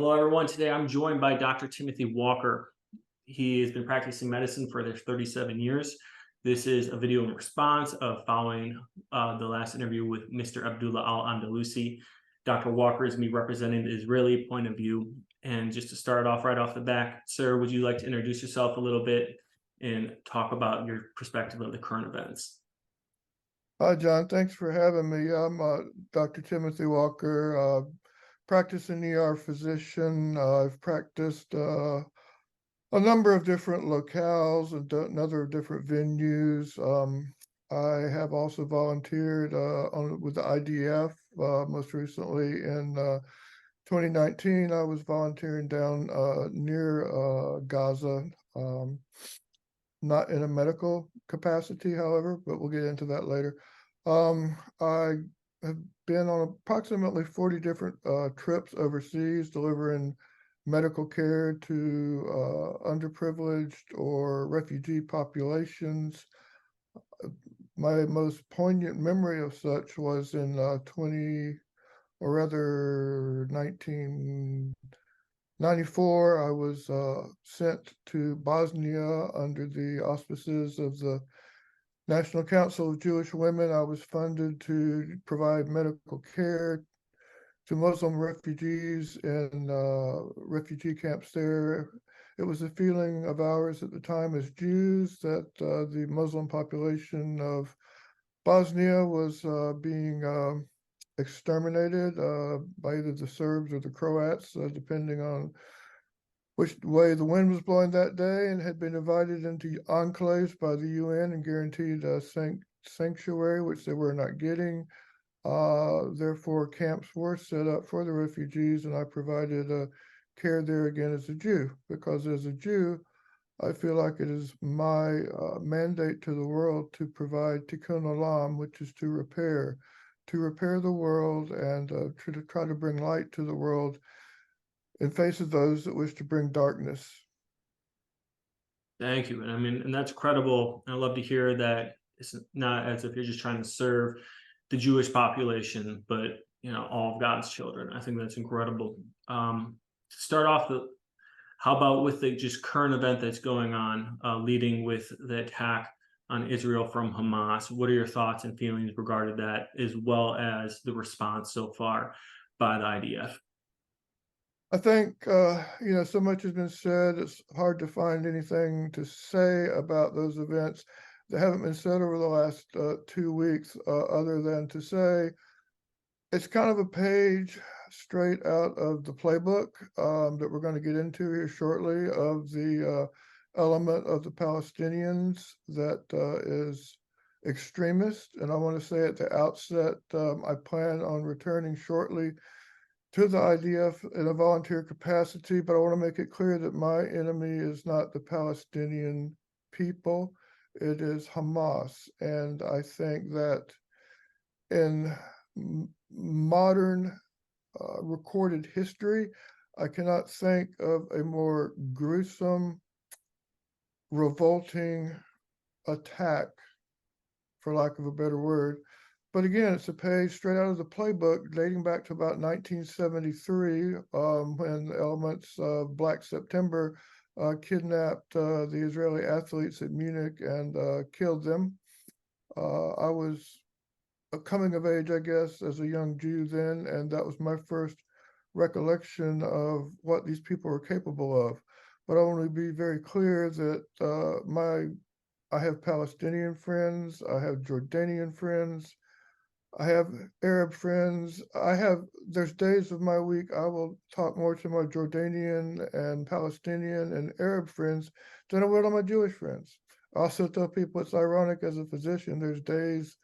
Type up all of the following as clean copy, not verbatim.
Hello, everyone. Today I'm joined by Dr. Timothy Walker. He has been practicing medicine for their 37 years. This is a video in response of following the last interview with Mr. Abdullah Al-Andalusi. Dr. Walker is me representing the Israeli point of view. And just to start off right off the back, sir, would you like to introduce yourself a little bit and talk about your perspective of the current events? Hi, John. Thanks for having me. I'm Dr. Timothy Walker, practicing ER physician. I've practiced a number of different locales and other different venues. I have also volunteered with the IDF. Most recently in 2019, I was volunteering down near Gaza. Not in a medical capacity, however, but we'll get into that later. I have been on approximately 40 different trips overseas, delivering medical care to underprivileged or refugee populations. My most poignant memory of such was in 1994, I was sent to Bosnia under the auspices of the National Council of Jewish Women. I was funded to provide medical care to Muslim refugees in refugee camps there. It was a feeling of ours at the time as Jews that the Muslim population of Bosnia was being exterminated by either the Serbs or the Croats, depending on which way the wind was blowing that day, and had been divided into enclaves by the UN and guaranteed a sanctuary, which they were not getting. Therefore, camps were set up for the refugees, and I provided care there again as a Jew, because as a Jew, I feel like it is my mandate to the world to provide tikkun olam, which is to repair the world and to try to bring light to the world in face of those that wish to bring darkness. Thank you. And I mean, and that's credible. I love to hear that it's not as if you're just trying to serve the Jewish population, but all of God's children. I think that's incredible. To start off, how about with the just current event that's going on, leading with the attack on Israel from Hamas? What are your thoughts and feelings regarding that, as well as the response so far by the IDF? I think, so much has been said, it's hard to find anything to say about those events that haven't been said over the last 2 weeks, other than to say it's kind of a page straight out of the playbook that we're going to get into here shortly, of the element of the Palestinians that is extremist. And I want to say at the outset, I plan on returning shortly to the IDF in a volunteer capacity, but I want to make it clear that my enemy is not the Palestinian people, it is Hamas. And I think that in modern recorded history, I cannot think of a more gruesome, revolting attack, for lack of a better word. But again, it's a page straight out of the playbook dating back to about 1973, when the elements of Black September kidnapped the Israeli athletes at Munich and killed them. I was coming of age, I guess, as a young Jew then, and that was my first recollection of what these people were capable of. But I want to be very clear that I have Palestinian friends, I have Jordanian friends, I have Arab friends. There's days of my week I will talk more to my Jordanian and Palestinian and Arab friends than I would on my Jewish friends. I also tell people it's ironic as a physician. There's days,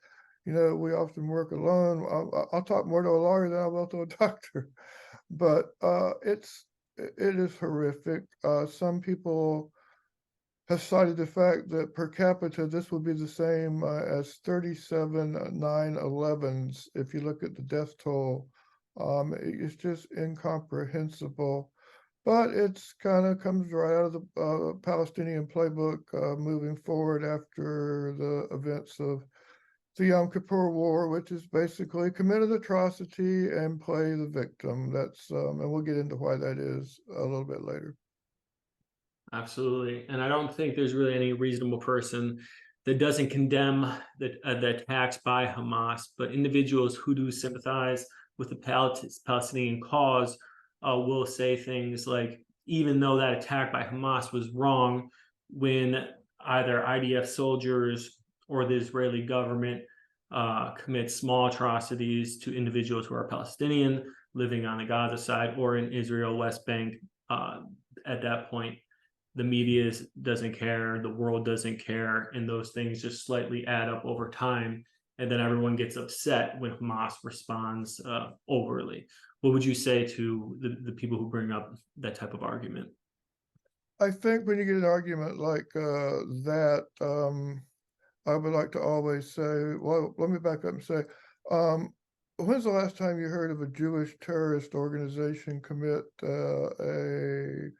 we often work alone. I'll talk more to a lawyer than I will to a doctor. But it is horrific. Some people have cited the fact that per capita, this will be the same as 37 9/11s. If you look at the death toll, it's just incomprehensible. But it's kind of comes right out of the Palestinian playbook moving forward after the events of the Yom Kippur War, which is basically commit an atrocity and play the victim. That's and we'll get into why that is a little bit later. Absolutely. And I don't think there's really any reasonable person that doesn't condemn the attacks by Hamas, but individuals who do sympathize with the Palestinian cause will say things like, even though that attack by Hamas was wrong, when either IDF soldiers or the Israeli government commit small atrocities to individuals who are Palestinian living on the Gaza side or in Israel, West Bank, at that point, the media doesn't care, the world doesn't care, and those things just slightly add up over time. And then everyone gets upset when Hamas responds overly. What would you say to the people who bring up that type of argument? I think when you get an argument like that, I would like to always say, well, let me back up and say, when's the last time you heard of a Jewish terrorist organization commit a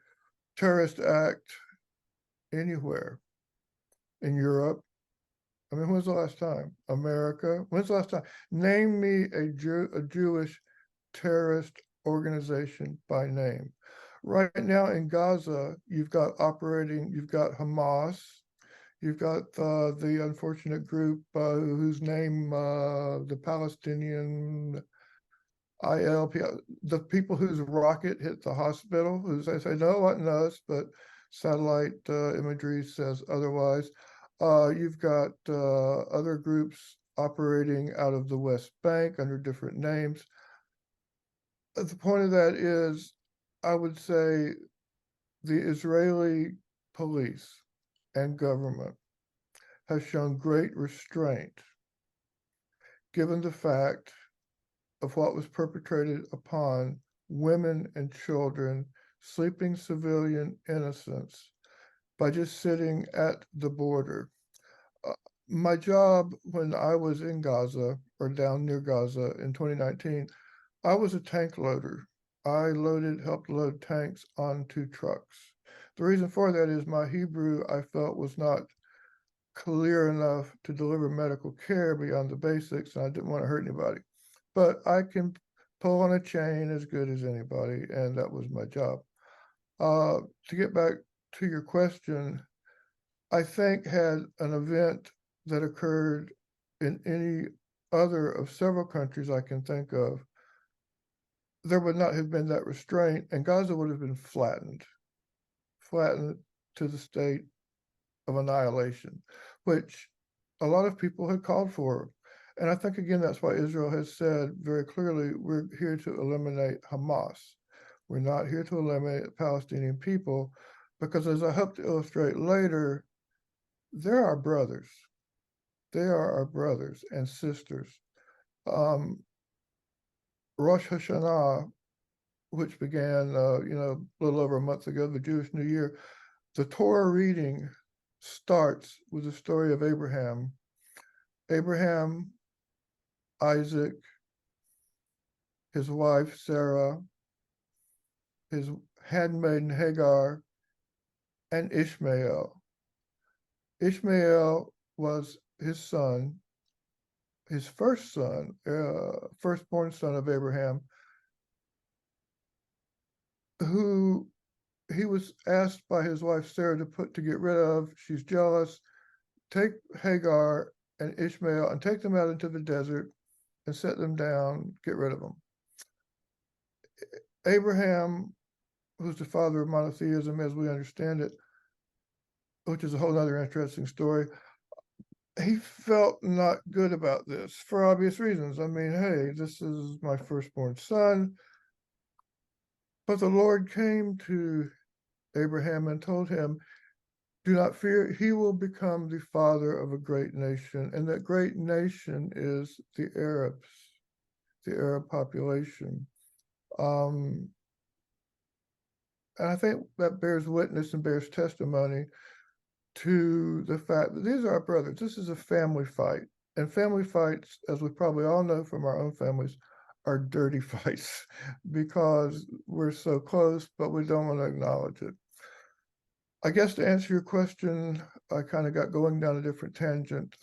terrorist act anywhere in Europe? I mean, when's the last time? America? When's the last time? Name me a Jewish terrorist organization by name. Right now in Gaza, you've got Hamas, you've got the unfortunate group whose name the Palestinian ILP, the people whose rocket hit the hospital, who say no, it wasn't us, but satellite imagery says otherwise. You've got other groups operating out of the West Bank under different names. The point of that is, I would say the Israeli police and government has shown great restraint given the fact of what was perpetrated upon women and children, sleeping civilian innocents, by just sitting at the border. My job when I was in Gaza or down near Gaza in 2019, I was a tank loader. I helped load tanks onto trucks. The reason for that is my Hebrew, I felt, was not clear enough to deliver medical care beyond the basics, and I didn't want to hurt anybody. But I can pull on a chain as good as anybody, and that was my job. To get back to your question, I think had an event that occurred in any other of several countries I can think of, there would not have been that restraint, and Gaza would have been flattened to the state of annihilation, which a lot of people had called for. And I think, again, that's why Israel has said very clearly, we're here to eliminate Hamas. We're not here to eliminate the Palestinian people, because as I hope to illustrate later, they're our brothers. They are our brothers and sisters. Rosh Hashanah, which began, a little over a month ago, the Jewish New Year, the Torah reading starts with the story of Abraham. Abraham, Isaac, his wife Sarah, his handmaiden Hagar, and Ishmael. Ishmael was his son, his first son, firstborn son of Abraham, who he was asked by his wife Sarah to get rid of. She's jealous. Take Hagar and Ishmael and take them out into the desert and set them down, get rid of them. Abraham, who's the father of monotheism as we understand it, which is a whole other interesting story, he felt not good about this for obvious reasons. I mean, hey, this is my firstborn son. But the Lord came to Abraham and told him, do not fear, he will become the father of a great nation. And that great nation is the Arabs, the Arab population. And I think that bears witness and bears testimony to the fact that these are our brothers. This is a family fight. And family fights, as we probably all know from our own families, are dirty fights because we're so close, but we don't want to acknowledge it. I guess to answer your question, I kind of got going down a different tangent.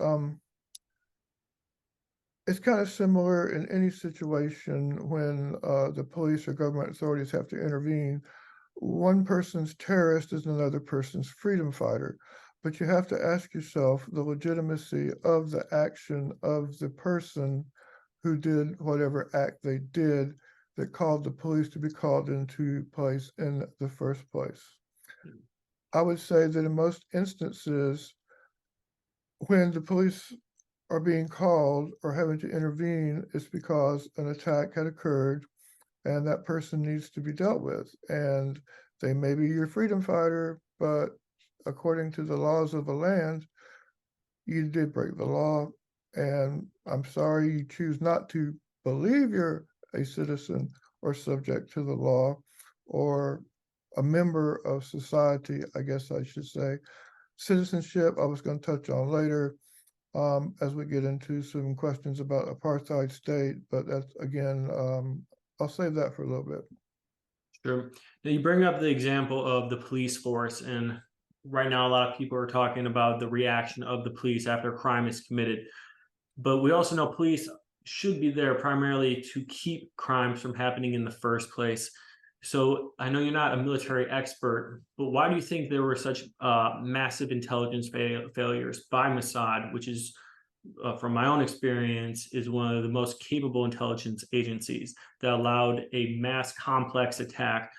It's kind of similar in any situation when the police or government authorities have to intervene. One person's terrorist is another person's freedom fighter, but you have to ask yourself the legitimacy of the action of the person who did whatever act they did that called the police to be called into place in the first place. I would say that in most instances, when the police are being called or having to intervene, it's because an attack had occurred and that person needs to be dealt with. And they may be your freedom fighter, but according to the laws of the land, you did break the law. And I'm sorry you choose not to believe you're a citizen or subject to the law or a member of society, I guess I should say. Citizenship, I was going to touch on later as we get into some questions about apartheid state, but that's again, I'll save that for a little bit. Sure. Now you bring up the example of the police force, and right now a lot of people are talking about the reaction of the police after a crime is committed. But we also know police should be there primarily to keep crimes from happening in the first place. So I know you're not a military expert, but why do you think there were such massive intelligence failures by Mossad, which is, from my own experience, is one of the most capable intelligence agencies that allowed a mass complex attack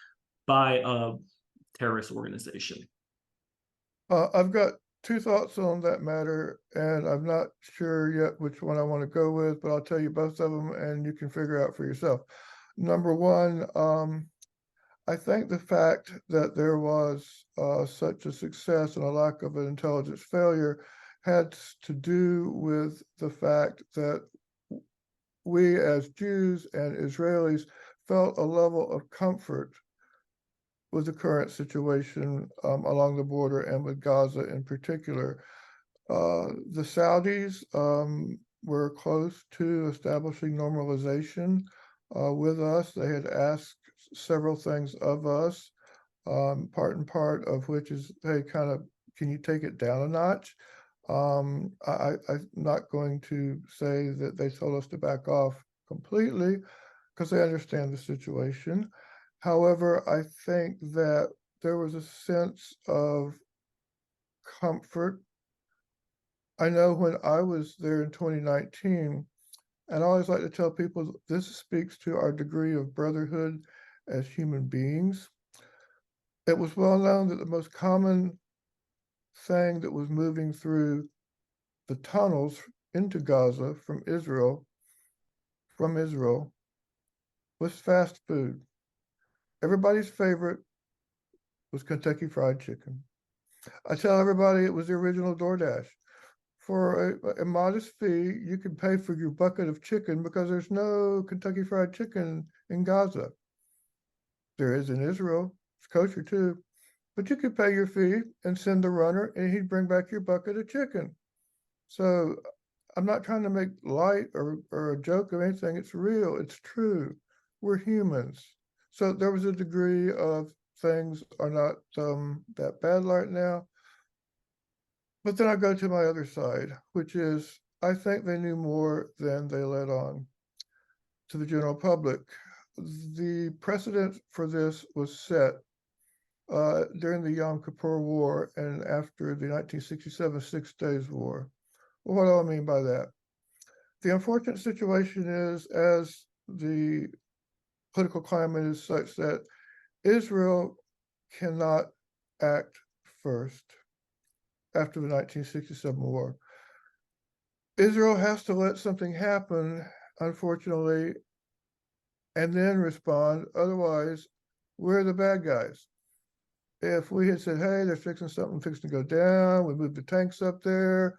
by a terrorist organization? I've got two thoughts on that matter, and I'm not sure yet which one I want to go with, but I'll tell you both of them and you can figure out for yourself. Number one, I think the fact that there was such a success and a lack of an intelligence failure had to do with the fact that we as Jews and Israelis felt a level of comfort with the current situation along the border and with Gaza in particular. The Saudis were close to establishing normalization with us. They had asked several things of us, part and part of which is, hey, kind of, can you take it down a notch? I'm not going to say that they told us to back off completely because they understand the situation. However, I think that there was a sense of comfort. I know when I was there in 2019, and I always like to tell people this speaks to our degree of brotherhood as human beings. It was well known that the most common thing that was moving through the tunnels into Gaza from Israel, was fast food. Everybody's favorite was Kentucky Fried Chicken. I tell everybody it was the original DoorDash. For a modest fee, you can pay for your bucket of chicken because there's no Kentucky Fried Chicken in Gaza. There is in Israel. It's kosher too. But you could pay your fee and send the runner, and he'd bring back your bucket of chicken. So I'm not trying to make light or a joke of anything. It's real. It's true. We're humans. So there was a degree of things are not that bad right now. But then I go to my other side, which is I think they knew more than they let on to the general public. The precedent for this was set during the Yom Kippur War and after the 1967 Six Days War. Well, what do I mean by that? The unfortunate situation is, as the political climate is such that Israel cannot act first after the 1967 war. Israel has to let something happen, unfortunately, and then respond. Otherwise, we're the bad guys. If we had said, hey, they're fixing something, fixing to go down, we moved the tanks up there,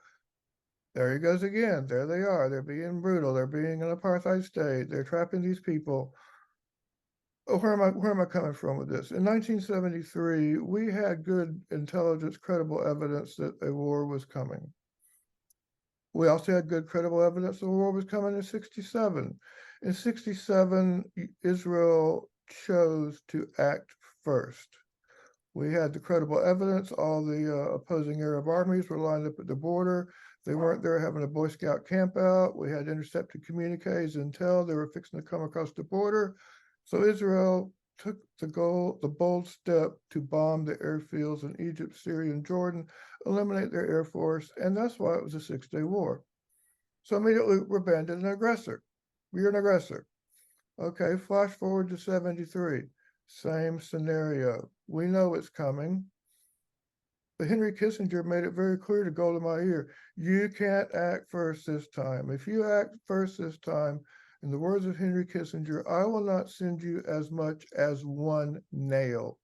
there he goes again. There they are. They're being brutal. They're being an apartheid state. They're trapping these people. Oh, where am I coming from with this? In 1973, we had good intelligence, credible evidence that a war was coming. We also had good credible evidence the war was coming in 67. In 67, Israel chose to act first. We had the credible evidence. All the opposing Arab armies were lined up at the border. They weren't there having a Boy Scout camp out. We had intercepted communiques, intel. They were fixing to come across the border. So Israel took the bold step to bomb the airfields in Egypt, Syria, and Jordan, eliminate their air force, and that's why it was a 6-day war. So immediately we're banned as an aggressor. We're an aggressor. Okay, flash forward to 73. Same scenario. We know it's coming. But Henry Kissinger made it very clear to Golda Meir, you can't act first this time. If you act first this time, in the words of Henry Kissinger, I will not send you as much as one nail.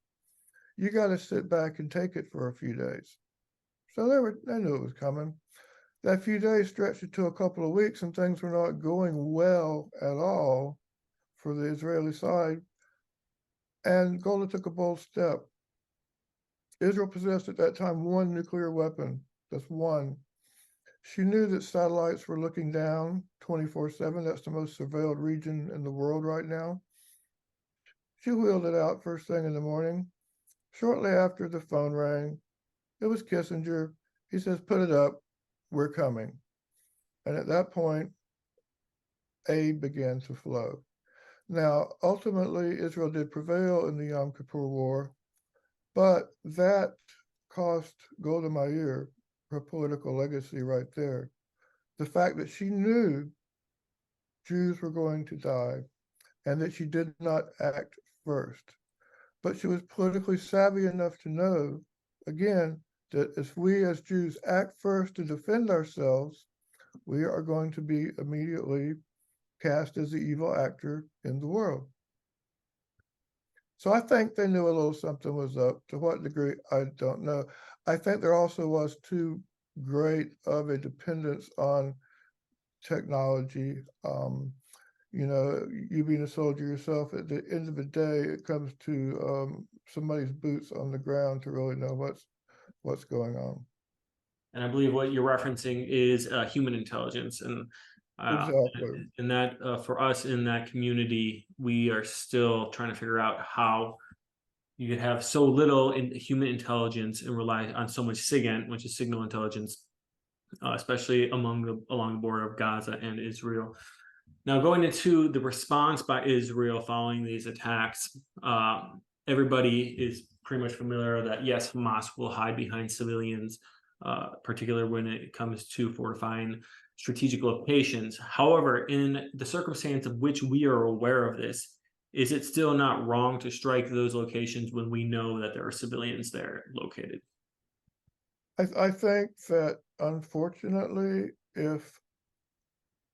You got to sit back and take it for a few days. So they knew it was coming. That few days stretched into a couple of weeks, and things were not going well at all for the Israeli side. And Golda took a bold step. Israel possessed at that time one nuclear weapon. That's one. She knew that satellites were looking down 24/7. That's the most surveilled region in the world right now. She wheeled it out first thing in the morning. Shortly after, the phone rang. It was Kissinger. He says, put it up. We're coming. And at that point, aid began to flow. Now, ultimately, Israel did prevail in the Yom Kippur War, but that cost Golda Meir her political legacy right there. The fact that she knew Jews were going to die and that she did not act first. But she was politically savvy enough to know, again, that if we as Jews act first to defend ourselves, we are going to be immediately cast as the evil actor in the world. So I think they knew a little something was up. To what degree, I don't know. I think there also was too great of a dependence on technology. You know, you being a soldier yourself, at the end of the day, it comes to somebody's boots on the ground to really know what's going on. And I believe what you're referencing is human intelligence, and Exactly. that for us in that community, we are still trying to figure out how you could have so little in human intelligence and rely on so much SIGINT, which is signal intelligence, especially along the border of Gaza and Israel. Now, going into the response by Israel following these attacks, everybody is pretty much familiar that yes, Hamas will hide behind civilians, particularly when it comes to fortifying strategic locations. However, in the circumstance of which we are aware of this, is it still not wrong to strike those locations when we know that there are civilians there located? I think that unfortunately, if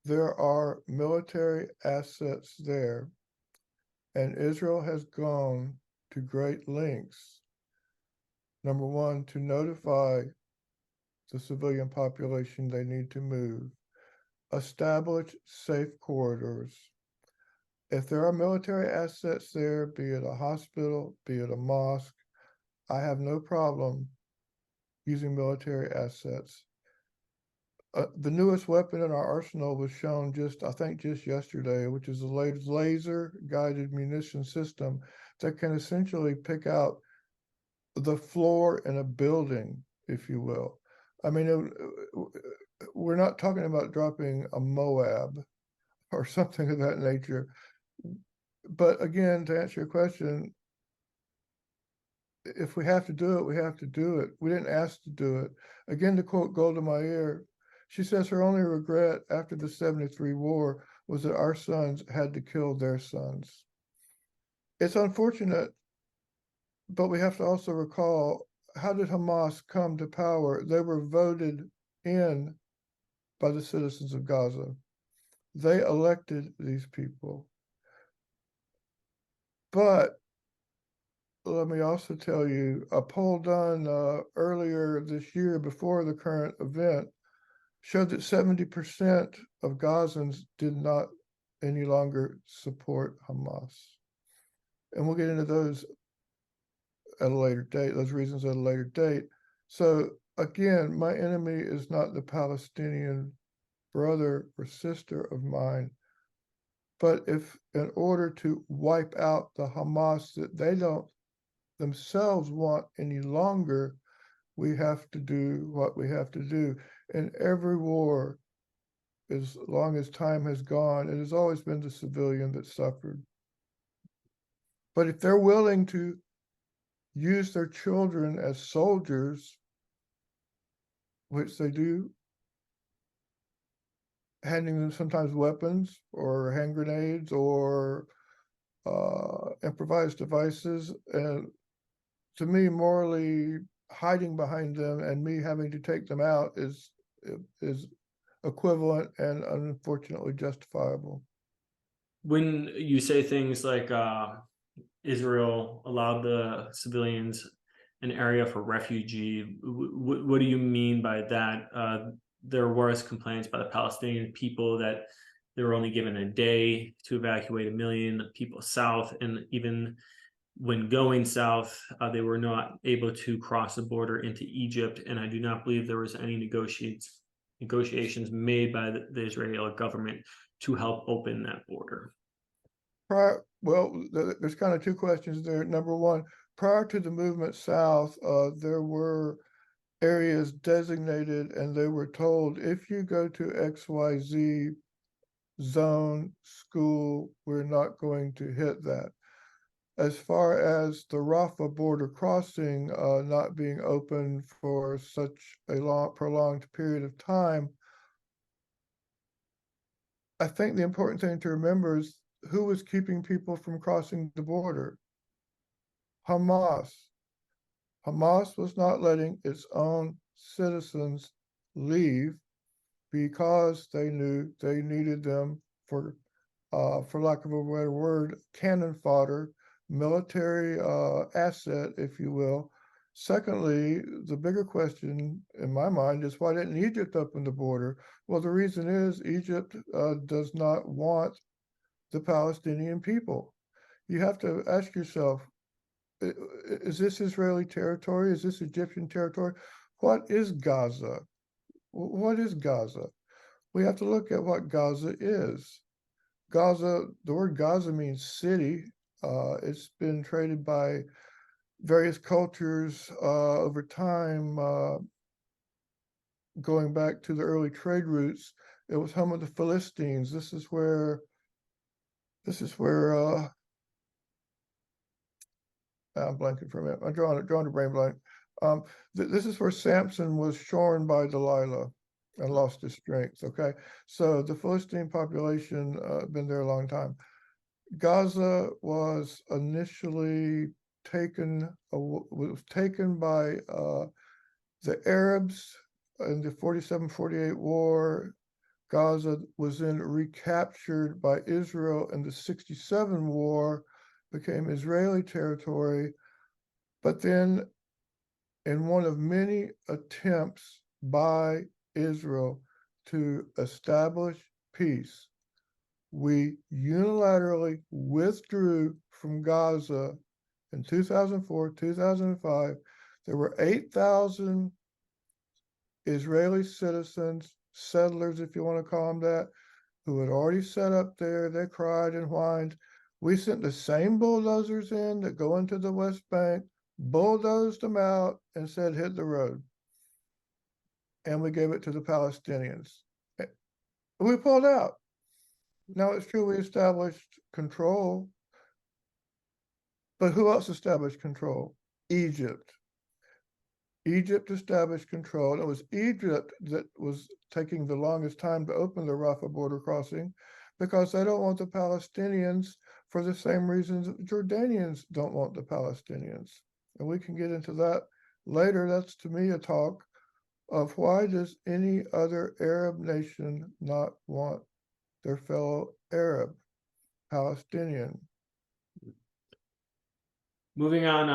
there are military assets there, and Israel has gone to great lengths, number one, to notify the civilian population they need to move, establish safe corridors. If there are military assets there, be it a hospital, be it a mosque, I have no problem using military assets. The newest weapon in our arsenal was shown I think just yesterday, which is the latest laser-guided munition system that can essentially pick out the floor in a building, if you will. I mean, we're not talking about dropping a Moab or something of that nature. But again, to answer your question, if we have to do it, we have to do it. We didn't ask to do it. Again, to quote Golda Meir, she says her only regret after the 73 war was that our sons had to kill their sons. It's unfortunate, but we have to also recall, how did Hamas come to power? They were voted in by the citizens of Gaza. They elected these people. But let me also tell you, a poll done earlier this year before the current event showed that 70% of Gazans did not any longer support Hamas. And we'll get into those at a later date, those reasons at a later date. So again, my enemy is not the Palestinian brother or sister of mine, but if in order to wipe out the Hamas that they don't themselves want any longer, we have to do what we have to do. In every war, as long as time has gone, it has always been the civilian that suffered. But if they're willing to use their children as soldiers, which they do, handing them sometimes weapons or hand grenades or improvised devices, and to me, morally hiding behind them and me having to take them out is equivalent and unfortunately justifiable. When you say things like Israel allowed the civilians an area for refugee, what do you mean by that? There was complaints by the Palestinian people that they were only given a day to evacuate 1 million people south, and even when going south, they were not able to cross the border into Egypt. And I do not believe there was any negotiations made by the Israeli government to help open that border. Well, there's kind of two questions there. Number one, prior to the movement south, there were areas designated, and they were told, if you go to XYZ zone, school, we're not going to hit that. As far as the Rafah border crossing not being open for such a prolonged period of time, I think the important thing to remember is who was keeping people from crossing the border? Hamas. Hamas was not letting its own citizens leave because they knew they needed them for lack of a better word, cannon fodder, military asset, if you will. Secondly, the bigger question in my mind is, why didn't Egypt open the border? Well, the reason is Egypt does not want the Palestinian people. You have to ask yourself, is this Israeli territory? Is this Egyptian territory? What is Gaza? What is Gaza? We have to look at what Gaza is. Gaza, the word Gaza means city. It's been traded by various cultures over time, going back to the early trade routes. It was home of the Philistines. This is where I'm blanking for a minute. I'm drawing a brain blank. This is where Samson was shorn by Delilah and lost his strength. Okay, so the Philistine population been there a long time. Gaza was initially taken by the Arabs in the 47-48 war. Gaza was then recaptured by Israel in the 67 war, became Israeli territory, but then in one of many attempts by Israel to establish peace, we unilaterally withdrew from Gaza in 2004, 2005. There were 8,000 Israeli citizens, settlers, if you want to call them that, who had already set up there. They cried and whined. We sent the same bulldozers in that go into the West Bank, bulldozed them out, and said, hit the road. And we gave it to the Palestinians. We pulled out. Now, it's true we established control, but who else established control? Egypt. Egypt established control, and it was Egypt that was taking the longest time to open the Rafah border crossing, because they don't want the Palestinians for the same reasons Jordanians don't want the Palestinians. And we can get into that later. That's, to me, a talk of why does any other Arab nation not want their fellow Arab, Palestinian. Moving on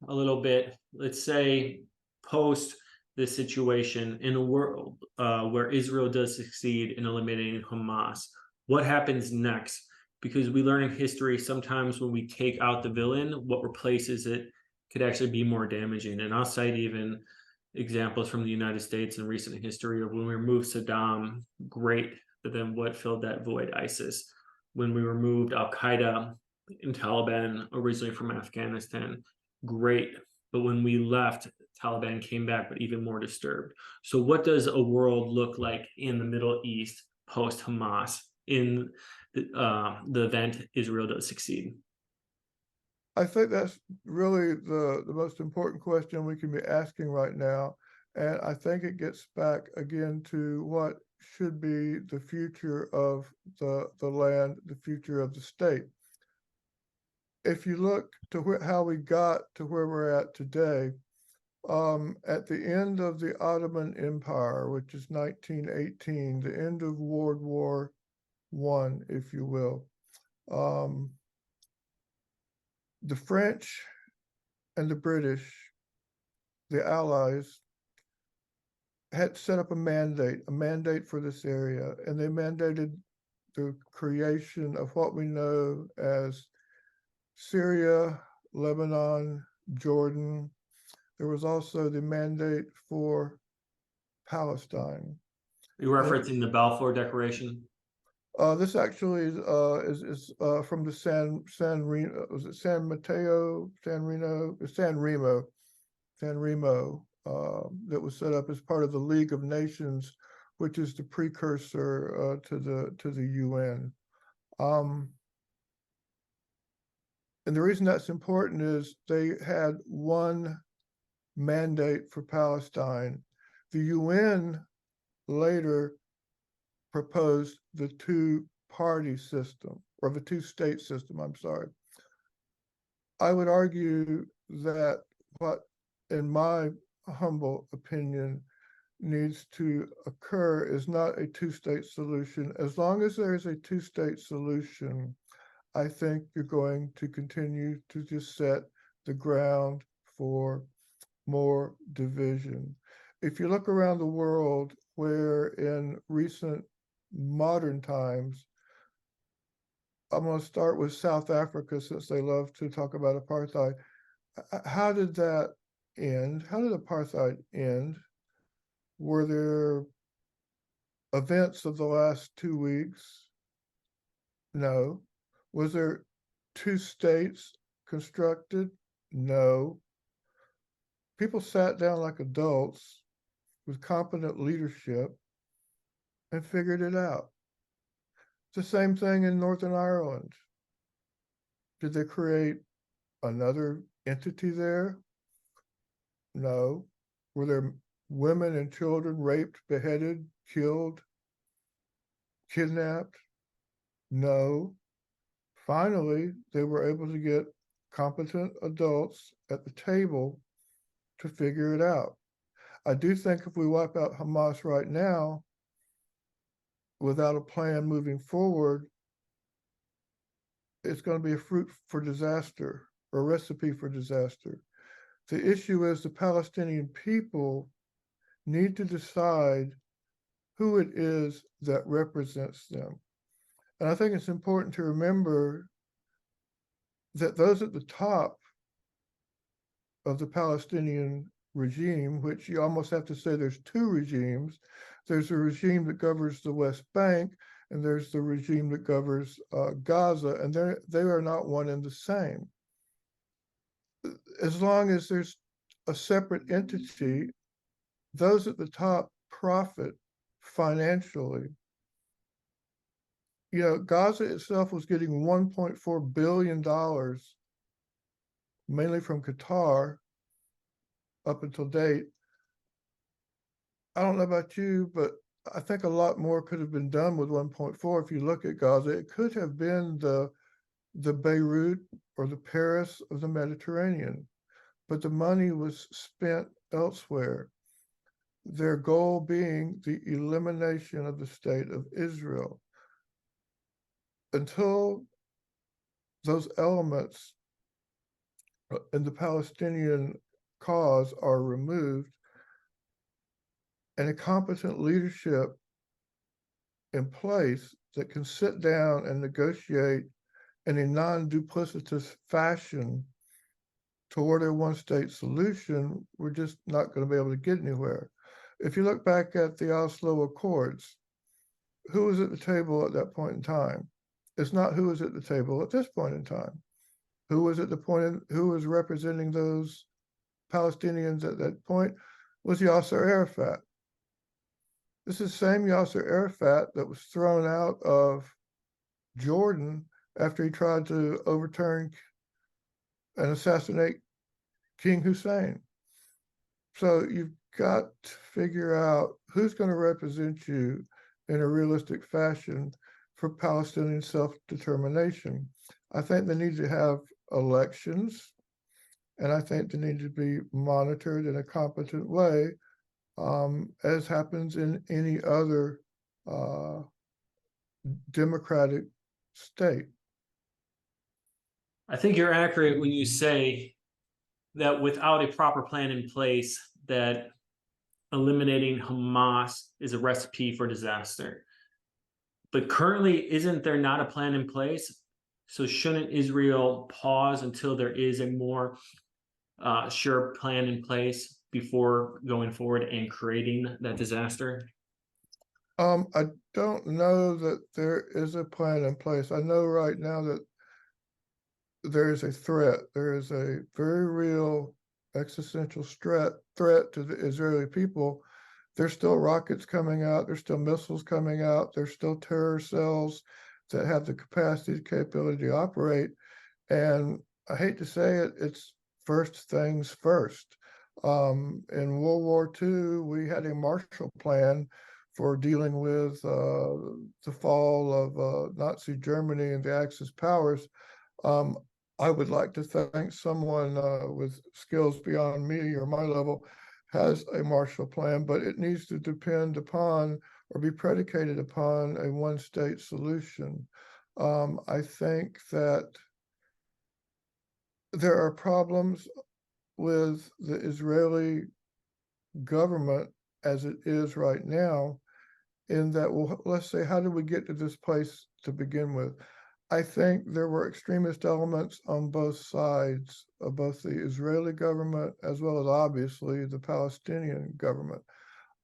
a little bit, let's say post this situation in a world where Israel does succeed in eliminating Hamas, what happens next? Because we learn in history, sometimes when we take out the villain, what replaces it could actually be more damaging. And I'll cite even examples from the United States in recent history of when we removed Saddam, great, but then what filled that void? ISIS. When we removed Al Qaeda and Taliban originally from Afghanistan, great, but when we left, Taliban came back, but even more disturbed. So, what does a world look like in the Middle East post Hamas in the event Israel does succeed? I think that's really the most important question we can be asking right now. And I think it gets back again to what should be the future of the land, the future of the state. If you look to how we got to where we're at today, at the end of the Ottoman Empire, which is 1918, the end of World War I, if you will, the French and the British, the Allies, had set up a mandate for this area, and they mandated the creation of what we know as Syria, Lebanon, Jordan. There was also the mandate for Palestine. You're referencing the Balfour Declaration. This actually is from the San Reno, was it San Mateo, San Remo, that was set up as part of the League of Nations, which is the precursor to the UN. And the reason that's important is they had one mandate for Palestine. The UN later proposed the two-party system, or the two-state system, I'm sorry. I would argue that what, in my humble opinion, needs to occur is not a two-state solution. As long as there is a two-state solution, I think you're going to continue to just set the ground for more division. If you look around the world, where in recent modern times, I'm going to start with South Africa since they love to talk about apartheid. How did that end? How did apartheid end? Were there events of the last 2 weeks? No. Was there two states constructed? No. People sat down like adults with competent leadership and figured it out. It's the same thing in Northern Ireland. Did they create another entity there? No. Were there women and children raped, beheaded, killed, kidnapped? No. Finally, they were able to get competent adults at the table to figure it out. I do think if we wipe out Hamas right now, without a plan moving forward, it's going to be a fruit for disaster, or a recipe for disaster. The issue is the Palestinian people need to decide who it is that represents them. And I think it's important to remember that those at the top of the Palestinian regime, which you almost have to say there's two regimes. There's a regime that governs the West Bank, and there's the regime that governs Gaza, and they are not one and the same. As long as there's a separate entity, those at the top profit financially. You know, Gaza itself was getting $1.4 billion, mainly from Qatar, up until date. I don't know about you, but I think a lot more could have been done with 1.4. If you look at Gaza, it could have been the Beirut or the Paris of the Mediterranean, but the money was spent elsewhere. Their goal being the elimination of the state of Israel. Until those elements in the Palestinian cause are removed, and a competent leadership in place that can sit down and negotiate in a non-duplicitous fashion toward a one-state solution, we're just not going to be able to get anywhere. If you look back at the Oslo Accords, who was at the table at that point in time? It's not who was at the table at this point in time. Who was at the point who was representing those Palestinians at that point was Yasser Arafat. This is the same Yasser Arafat that was thrown out of Jordan after he tried to overturn and assassinate King Hussein. So you've got to figure out who's going to represent you in a realistic fashion for Palestinian self-determination. I think they need to have elections, and I think they need to be monitored in a competent way, as happens in any other democratic state. I think you're accurate when you say that without a proper plan in place, that eliminating Hamas is a recipe for disaster. But currently, isn't there not a plan in place? So shouldn't Israel pause until there is a more sure plan in place before going forward and creating that disaster? I don't know that there is a plan in place. I know right now that there is a threat. There is a very real existential threat to the Israeli people. There's still rockets coming out. There's still missiles coming out. There's still terror cells that have the capacity, capability to operate. And I hate to say it, it's first things first. In World War II, we had a Marshall Plan for dealing with the fall of Nazi Germany and the Axis powers. Um, I would like to think someone with skills beyond me or my level has a Marshall Plan, but it needs to depend upon or be predicated upon a one-state solution. I think that there are problems with the Israeli government as it is right now, in that, well, let's say, how did we get to this place to begin with? I think there were extremist elements on both sides of both the Israeli government as well as obviously the Palestinian government.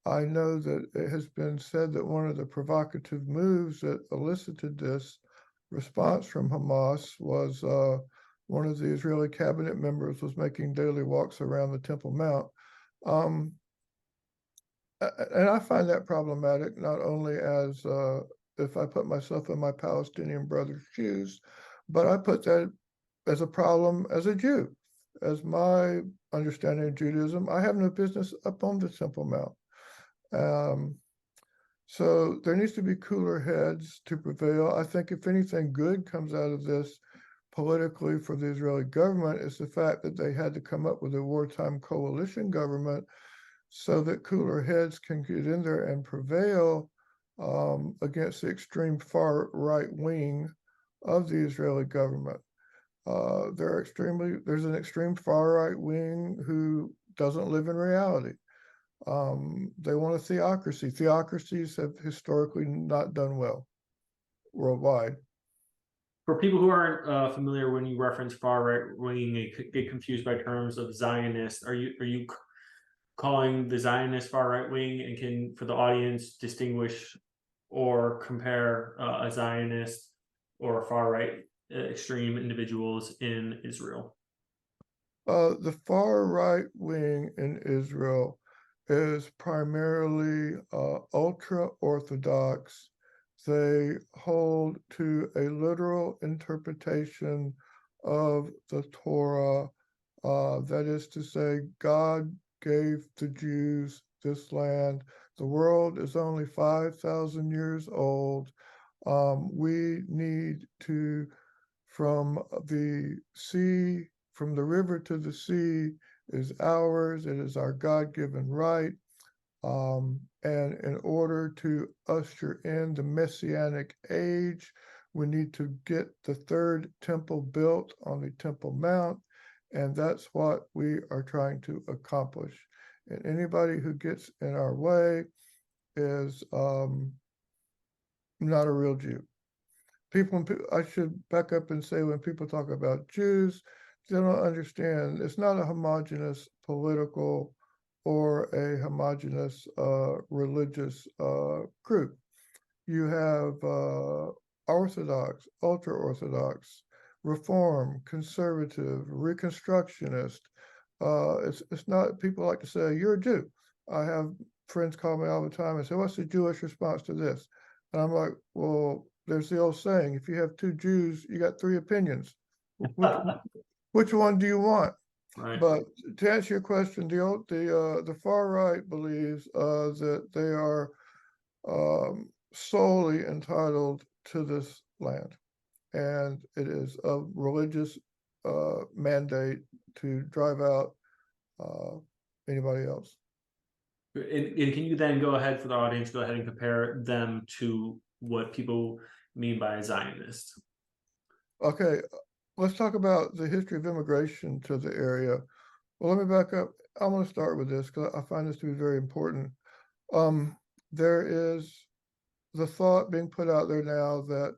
I know that it has been said that one of the provocative moves that elicited this response from Hamas was one of the Israeli cabinet members was making daily walks around the Temple Mount. Um, and I find that problematic, not only as if I put myself in my Palestinian brother's shoes, but I put that as a problem as a Jew. As my understanding of Judaism, I have no business up on the Temple Mount. So there needs to be cooler heads to prevail. I think if anything good comes out of this politically for the Israeli government, it's the fact that they had to come up with a wartime coalition government so that cooler heads can get in there and prevail against the extreme far right wing of the Israeli government. There's an extreme far right wing who doesn't live in reality. They want a theocracy. Theocracies have historically not done well worldwide. For people who aren't familiar, when you reference far right wing, they get confused by terms of Zionist. Are you calling the Zionist far right wing, and can, for the audience, distinguish or compare a Zionist or far right extreme individuals in Israel? The far right wing in Israel is primarily ultra Orthodox. They hold to a literal interpretation of the Torah. That is to say, God gave the Jews this land. The world is only 5,000 years old. We need to, from the sea, from the river to the sea is ours. It is our God-given right. And in order to usher in the Messianic age, we need to get the third temple built on the Temple Mount. And that's what we are trying to accomplish. And anybody who gets in our way is not a real Jew. I should back up and say, when people talk about Jews, they don't understand. It's not a homogenous political or a homogenous religious group. You have Orthodox, ultra-Orthodox, Reform, Conservative, Reconstructionist, It's not, people like to say, you're a Jew. I have friends call me all the time and say, what's the Jewish response to this? And I'm like, well, there's the old saying, if you have two Jews, you got three opinions. Which which one do you want? Right. But to answer your question, the far right believes that they are solely entitled to this land, and it is a religious mandate to drive out anybody else. And can you then go ahead, for the audience, go ahead and compare them to what people mean by Zionist? Okay, let's talk about the history of immigration to the area. Well, let me back up. I'm going to start with this because I find this to be very important. There is the thought being put out there now that,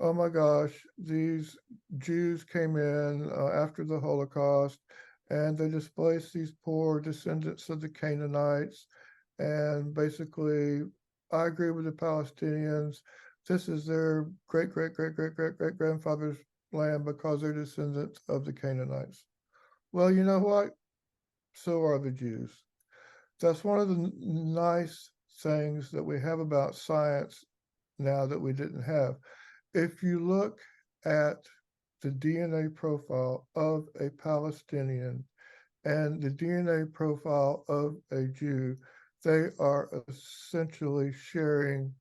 oh my gosh, these Jews came in after the Holocaust and they displaced these poor descendants of the Canaanites. And basically, I agree with the Palestinians. This is their great, great, great, great, great, great grandfather's land because they're descendants of the Canaanites. Well, you know what? So are the Jews. That's one of the nice things that we have about science now that we didn't have. If you look at the DNA profile of a Palestinian and the DNA profile of a Jew, they are essentially sharing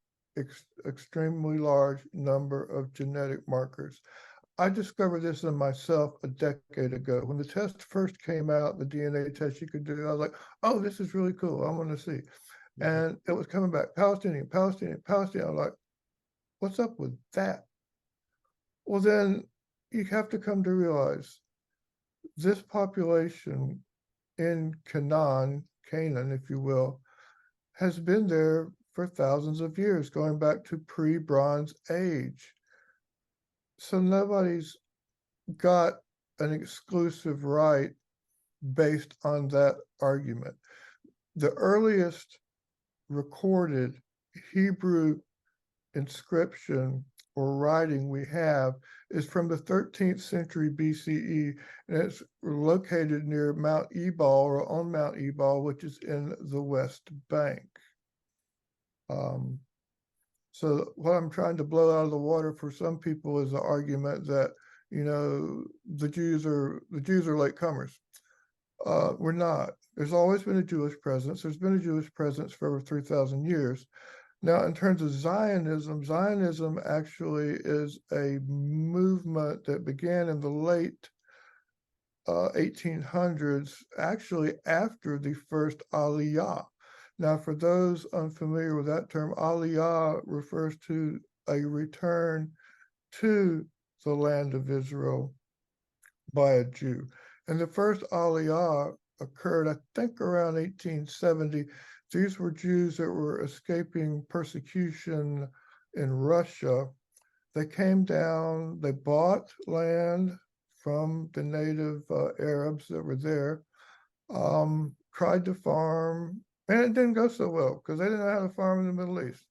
extremely large number of genetic markers. I discovered this in myself a decade ago. When the test first came out, the DNA test you could do, I was like, oh, this is really cool. I want to see. And it was coming back, Palestinian, Palestinian, Palestinian. I'm like, what's up with that? Well, then you have to come to realize this population in Canaan, if you will, has been there for thousands of years, going back to pre-Bronze Age. So nobody's got an exclusive right based on that argument. The earliest recorded Hebrew inscription or writing we have is from the 13th century BCE, and it's located near Mount Ebal or on Mount Ebal, which is in the West Bank. So what I'm trying to blow out of the water for some people is the argument that, you know, the Jews are latecomers. We're not. There's always been a Jewish presence. There's been a Jewish presence for over 3,000 years. Now, in terms of Zionism, Zionism actually is a movement that began in the late 1800s, actually after the first Aliyah. Now, for those unfamiliar with that term, Aliyah refers to a return to the land of Israel by a Jew. And the first Aliyah occurred, I think, around 1870. These were Jews that were escaping persecution in Russia. They came down, they bought land from the native Arabs that were there, tried to farm, and it didn't go so well because they didn't know how to farm in the Middle East.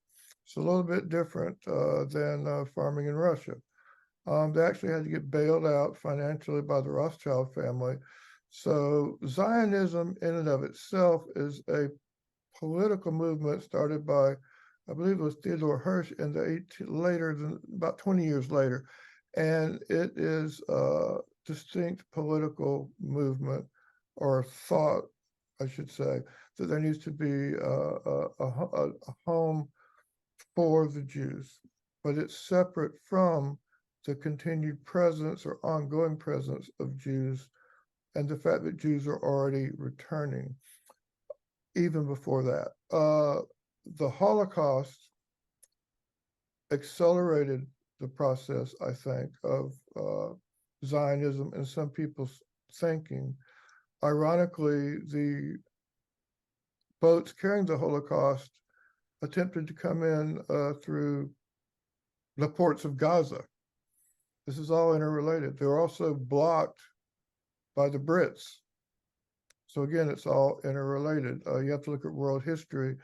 It's a little bit different than farming in Russia. They actually had to get bailed out financially by the Rothschild family. So Zionism in and of itself is a political movement started by, I believe it was Theodore Hirsch in the about 20 years later. And it is a distinct political movement or thought, I should say, that there needs to be a home for the Jews, but it's separate from the continued presence or ongoing presence of Jews and the fact that Jews are already returning even before that. The Holocaust accelerated the process, I think, of Zionism and some people's thinking. Ironically, the boats carrying the Holocaust attempted to come in through the ports of Gaza. This is all interrelated. They were also blocked by the Brits. So again, it's all interrelated. You have to look at world history.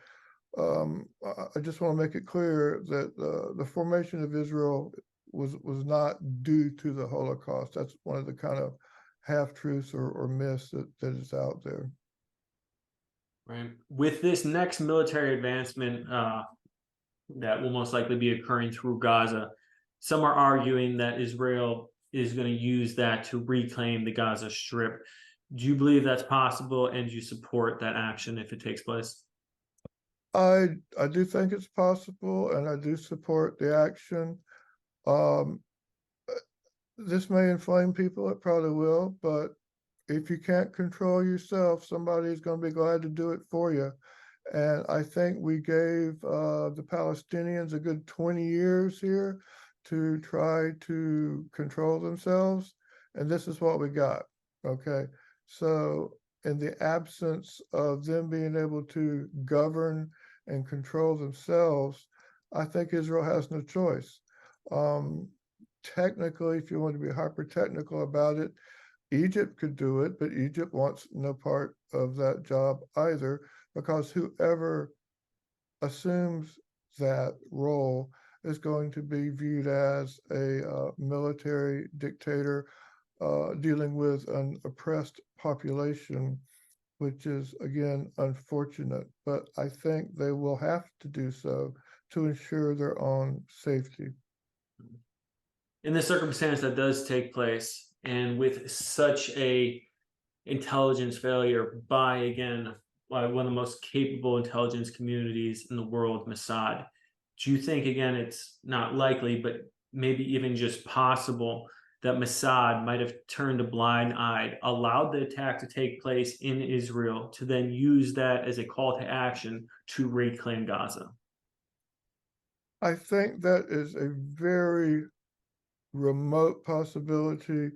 I just want to make it clear that the formation of Israel was not due to the Holocaust. That's one of the kind of half-truths or myths that is out there. Right. With this next military advancement that will most likely be occurring through Gaza, some are arguing that Israel is going to use that to reclaim the Gaza Strip. Do you believe that's possible, and do you support that action if it takes place? I do think it's possible, and I do support the action. Um, this may inflame people, it probably will, but if you can't control yourself, somebody's going to be glad to do it for you. And I think we gave the Palestinians a good 20 years here to try to control themselves, and this is what we got. Okay, so in the absence of them being able to govern and control themselves, I think Israel has no choice. Um, Technically, if you want to be hyper technical about it, Egypt could do it, but Egypt wants no part of that job either, because whoever assumes that role is going to be viewed as a military dictator dealing with an oppressed population, which is, again, unfortunate. But I think they will have to do so to ensure their own safety. In the circumstance that does take place, and with such a intelligence failure by, again, by one of the most capable intelligence communities in the world, Mossad, do you think, again, it's not likely, but maybe even just possible, that Mossad might have turned a blind eye, allowed the attack to take place in Israel, to then use that as a call to action to reclaim Gaza? I think that is a very remote possibility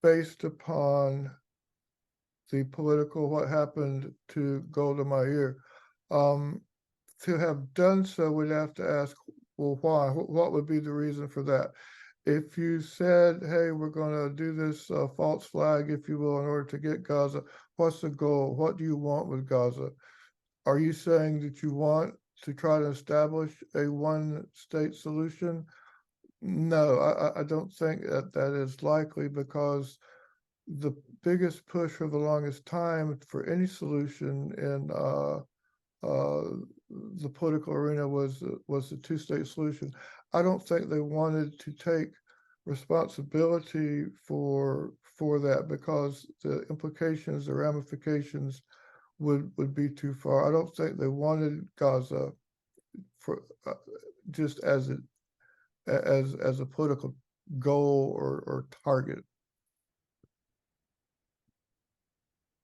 based upon the political what happened to Golda Meir. To have done so, we'd have to ask, well, why? What would be the reason for that? If you said, hey, we're going to do this false flag, if you will, in order to get Gaza, what's the goal? What do you want with Gaza? Are you saying that you want to try to establish a one-state solution? No, I don't think that is likely, because the biggest push for the longest time for any solution in the political arena was the two-state solution. I don't think they wanted to take responsibility for that, because the implications, the ramifications would be too far. I don't think they wanted Gaza for just as a political goal or target.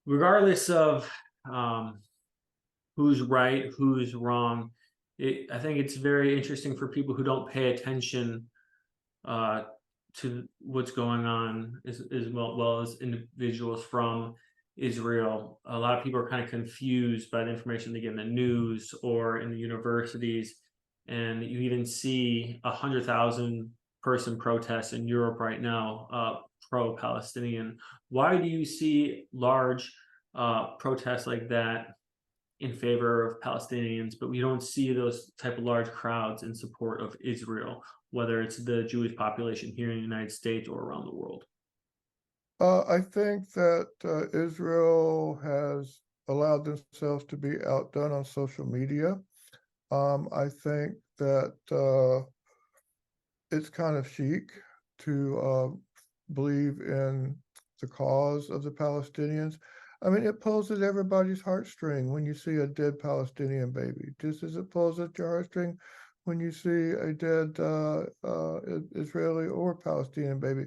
Regardless of um, who's right, who's wrong, I think it's very interesting for people who don't pay attention uh, to what's going on, as well as individuals from Israel. A lot of people are kind of confused by the information they get in the news or in the universities, and you even see 100,000 person protests in Europe right now, pro-Palestinian. Why do you see large protests like that in favor of Palestinians, but we don't see those type of large crowds in support of Israel, whether it's the Jewish population here in the United States or around the world? I think that Israel has allowed themselves to be outdone on social media. I think that it's kind of chic to believe in the cause of the Palestinians. I mean, it pulls at everybody's heartstring when you see a dead Palestinian baby, just as it pulls at your heartstring when you see a dead Israeli or Palestinian baby.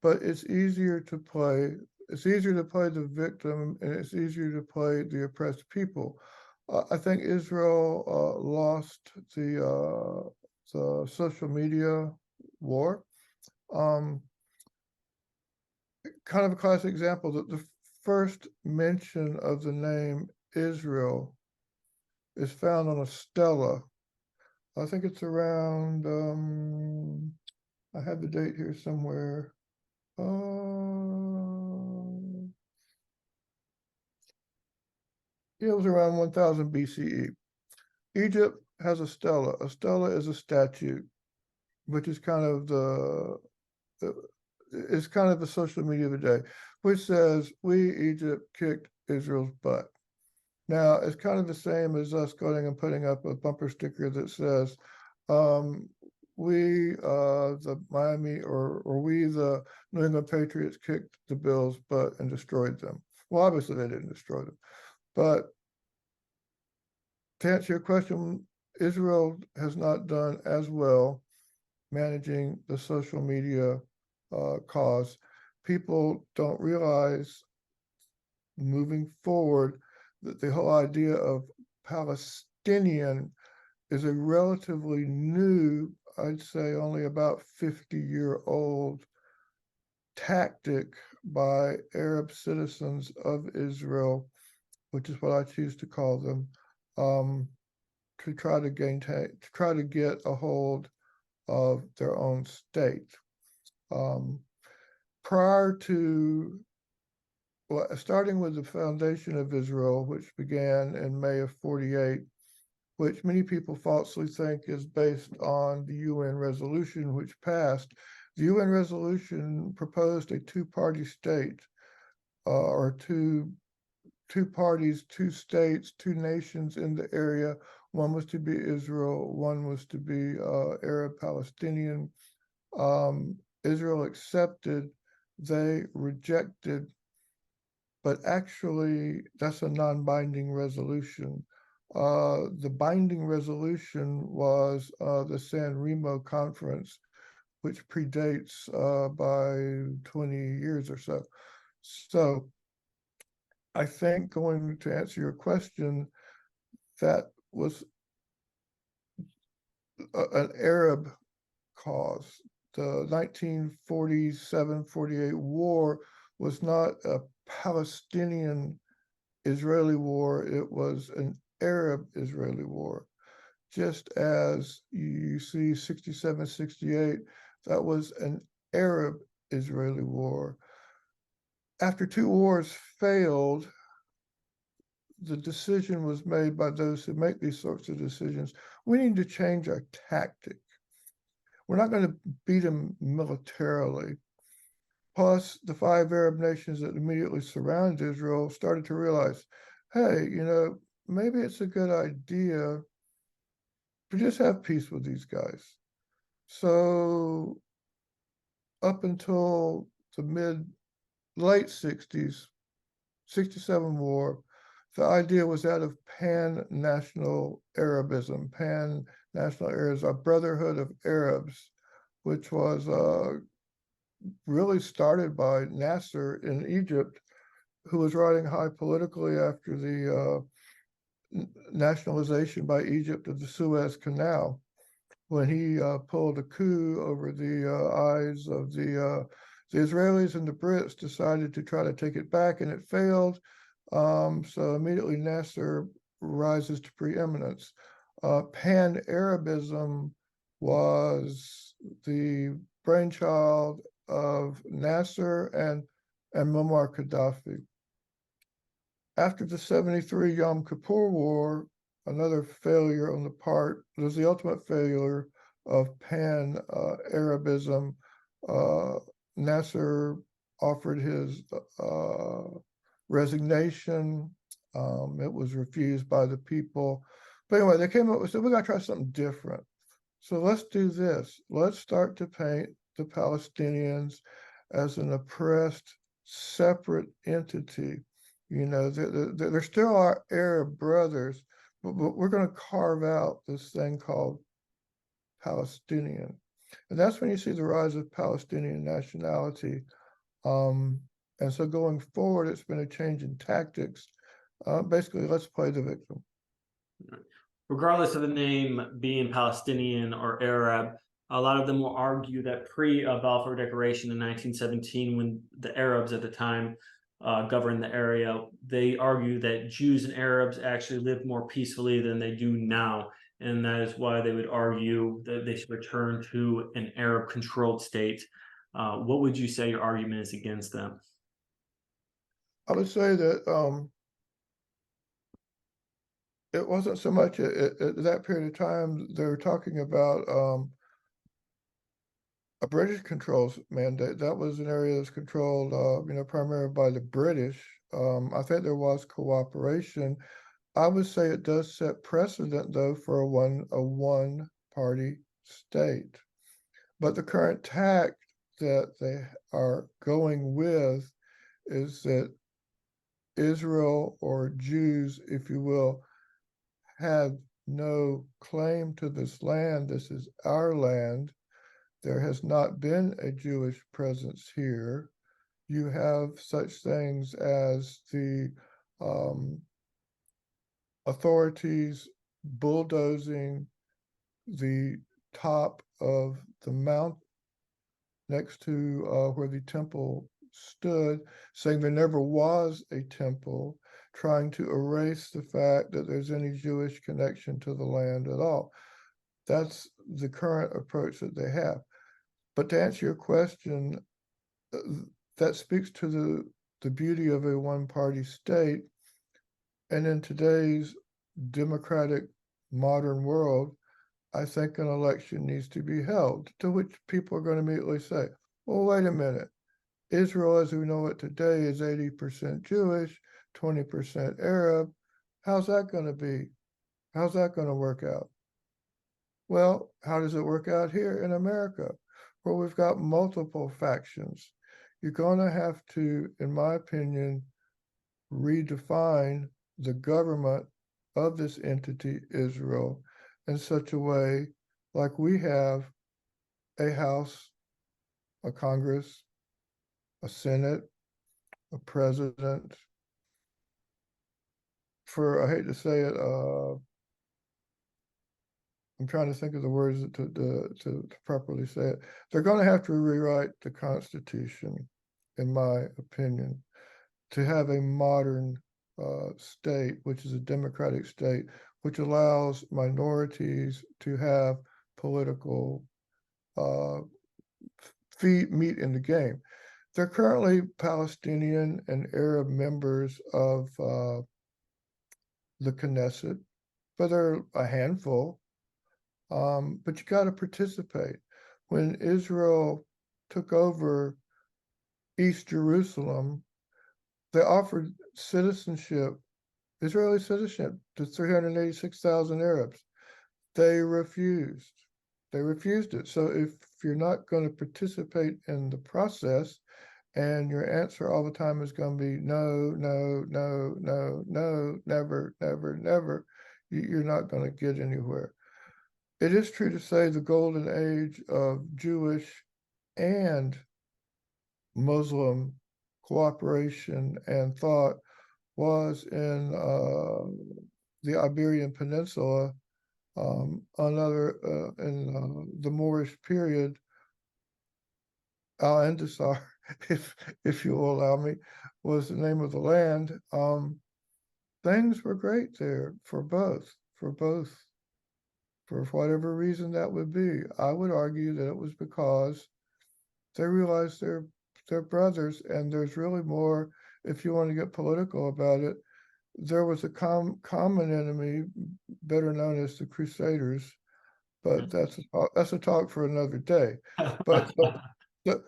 But it's easier to play. It's easier to play the victim, and it's easier to play the oppressed people. I think Israel lost the social media war. Um, Kind of a classic example that the first mention of the name Israel is found on a stela. I think it's around, I have the date here somewhere. It was around 1000 BCE. Egypt has a stela. A stela is a statue, which is kind of the is kind of the social media of the day, which says, "We, Egypt, kicked Israel's butt." Now, it's kind of the same as us going and putting up a bumper sticker that says, um, "We, the Miami, or we, the New England Patriots, kicked the Bills' butt and destroyed them." Well, obviously they didn't destroy them, but to answer your question, Israel has not done as well managing the social media cause. People don't realize moving forward that the whole idea of Palestinian is a relatively new, I'd say only about 50-year-old tactic by Arab citizens of Israel, which is what I choose to call them, to try to get a hold of their own state. Prior to, well, starting with the foundation of Israel, which began in May of 48, which many people falsely think is based on the UN resolution which passed. The UN resolution proposed a two-party state, or two parties, two states, two nations in the area. One was to be Israel, one was to be Arab Palestinian. Israel accepted, they rejected, but actually that's a non-binding resolution. The binding resolution was the San Remo Conference, which predates by 20 years or so. So I think, going to answer your question, that was an Arab cause. The 1947-48 war was not a Palestinian-Israeli war, it was an Arab-Israeli war. Just as you see 67-68, that was an Arab-Israeli war. After two wars failed, the decision was made by those who make these sorts of decisions. We need to change our tactic. We're not going to beat them militarily. Plus, the five Arab nations that immediately surrounded Israel started to realize, hey, maybe it's a good idea to just have peace with these guys. So up until the late 60s, 67 war, the idea was that of pan-national Arabism, pan-national Arabs, a brotherhood of Arabs, which was really started by Nasser in Egypt, who was riding high politically after the nationalization by Egypt of the Suez Canal, when he pulled a coup over the eyes of the Israelis, and the Brits decided to try to take it back, and it failed. So immediately Nasser rises to preeminence. Pan-Arabism was the brainchild of Nasser and Muammar Gaddafi. After the 73 Yom Kippur War, another failure on the part, it was the ultimate failure of pan-Arabism. Nasser offered his resignation. It was refused by the people. But anyway, they came up with, said, we got to try something different. So let's do this. Let's start to paint the Palestinians as an oppressed, separate entity. They're still our Arab brothers, but we're going to carve out this thing called Palestinian. And that's when you see the rise of Palestinian nationality. And so going forward, it's been a change in tactics. Basically, let's play the victim. Regardless of the name being Palestinian or Arab, a lot of them will argue that pre-Balfour Declaration in 1917, when the Arabs at the time governed the area, they argue that Jews and Arabs actually lived more peacefully than they do now. And that is why they would argue that they should return to an Arab-controlled state. What would you say your argument is against them? I would say that it wasn't so much at that period of time. They were talking about a British controls mandate. That was an area that's controlled, primarily by the British. I think there was cooperation. I would say it does set precedent, though, for a one party state. But the current tack that they are going with is that Israel, or Jews, if you will, have no claim to this land. This is our land. There has not been a Jewish presence here. You have such things as the authorities bulldozing the top of the mount next to where the temple stood, saying there never was a temple, trying to erase the fact that there's any Jewish connection to the land at all. That's the current approach that they have. But to answer your question, that speaks to the beauty of a one-party state. And in today's democratic modern world, I think an election needs to be held, to which people are going to immediately say, well, wait a minute. Israel, as we know it today, is 80% Jewish, 20% Arab. How's that going to be? How's that going to work out? Well, how does it work out here in America, where we've got multiple factions? You're going to have to, in my opinion, redefine the government of this entity, Israel, in such a way like we have a House, a Congress, a Senate, a president. I hate to say it, I'm trying to think of the words to properly say it. They're going to have to rewrite the Constitution, in my opinion, to have a modern state, which is a democratic state, which allows minorities to have political meat in the game. They're currently Palestinian and Arab members of the Knesset, but they're a handful. But you got to participate. When Israel took over East Jerusalem, they offered citizenship, Israeli citizenship, to 386,000 Arabs. They refused. They refused it. So if you're not going to participate in the process, and your answer all the time is going to be no, no, no, no, no, never, never, never, you're not going to get anywhere. It is true to say the golden age of Jewish and Muslim cooperation and thought was in the Iberian Peninsula, in the Moorish period. Al-Andasar, if you will allow me, was the name of the land. Things were great there for both, for whatever reason that would be. I would argue that it was because they realized they're brothers, and there's really more, if you want to get political about it. There was a common enemy, better known as the Crusaders, but that's a talk for another day. But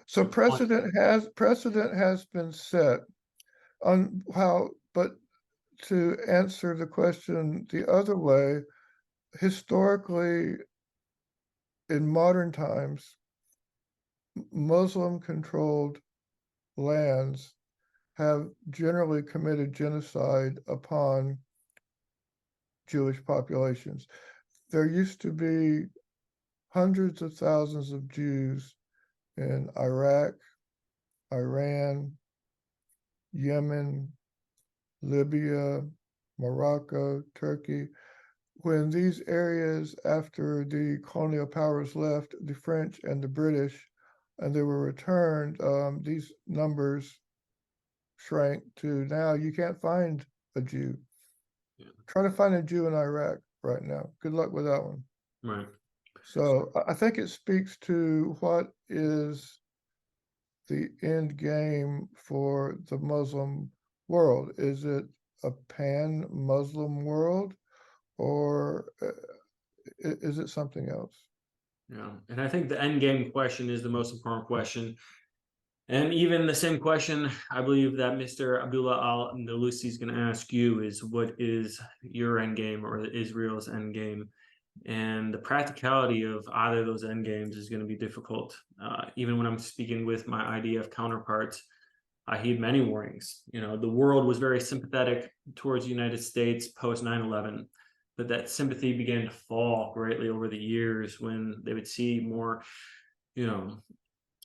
so precedent has been set on how, but to answer the question the other way, historically, in modern times, Muslim-controlled lands have generally committed genocide upon Jewish populations. There used to be hundreds of thousands of Jews in Iraq, Iran, Yemen, Libya, Morocco, Turkey. When these areas, after the colonial powers left, the French and the British, and they were returned, these numbers shrank to now you can't find a Jew. Yeah. Try to find a Jew in Iraq right now. Good luck with that one. Right. So I think it speaks to what is the end game for the Muslim world. Is it a pan-Muslim world, or is it something else? And I think the end game question is the most important question. And even the same question, I believe that Mr. Abdullah Al-Andalusi is going to ask you is, what is your end game, or Israel's end game? And the practicality of either of those end games is going to be difficult. Even when I'm speaking with my IDF counterparts, I heed many warnings. The world was very sympathetic towards the United States post 9/11, but that sympathy began to fall greatly over the years when they would see more, you know,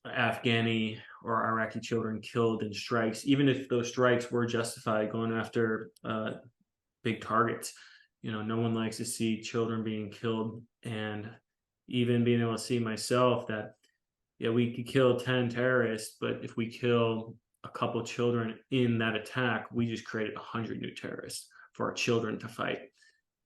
Afghani or Iraqi children killed in strikes, even if those strikes were justified going after big targets. No one likes to see children being killed. And even being able to see myself that, yeah, we could kill 10 terrorists, but if we kill a couple children in that attack, we just created 100 new terrorists for our children to fight.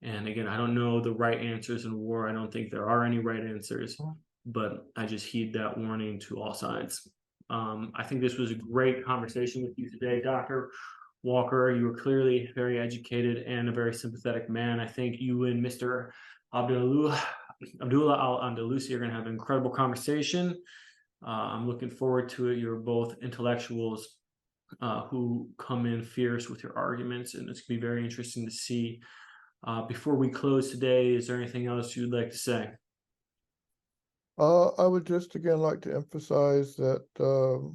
And again, I don't know the right answers in war. I don't think there are any right answers, but I just heed that warning to all sides. I think this was a great conversation with you today, Dr. Walker. You were clearly very educated and a very sympathetic man. I think you and Mr. Abdullah Al-Andalusi are going to have an incredible conversation. I'm looking forward to it. You're both intellectuals who come in fierce with your arguments, and it's going to be very interesting to see. Before we close today, is there anything else you'd like to say? I would just again like to emphasize that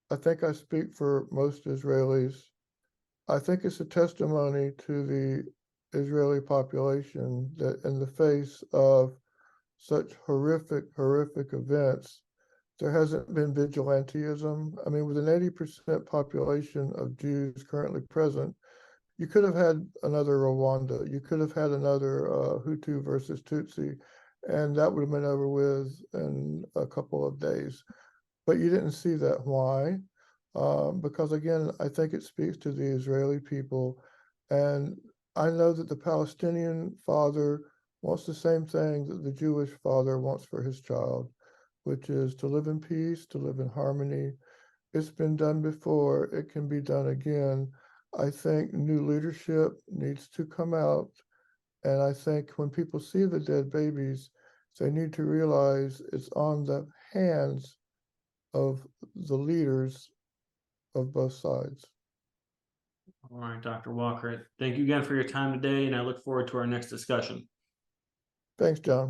I think I speak for most Israelis. I think it's a testimony to the Israeli population that in the face of such horrific events, there hasn't been vigilantism. I mean, with an 80% population of Jews currently present, you could have had another Rwanda. You could have had another Hutu versus Tutsi, and that would have been over with in a couple of days. But you didn't see that. Why? Because again, I think it speaks to the Israeli people. And I know that the Palestinian father wants the same thing that the Jewish father wants for his child, which is to live in peace, to live in harmony. It's been done before, it can be done again. I think new leadership needs to come out. And I think when people see the dead babies, they need to realize it's on the hands of the leaders of both sides. All right, Dr. Walker, thank you again for your time today, and I look forward to our next discussion. Thanks, John.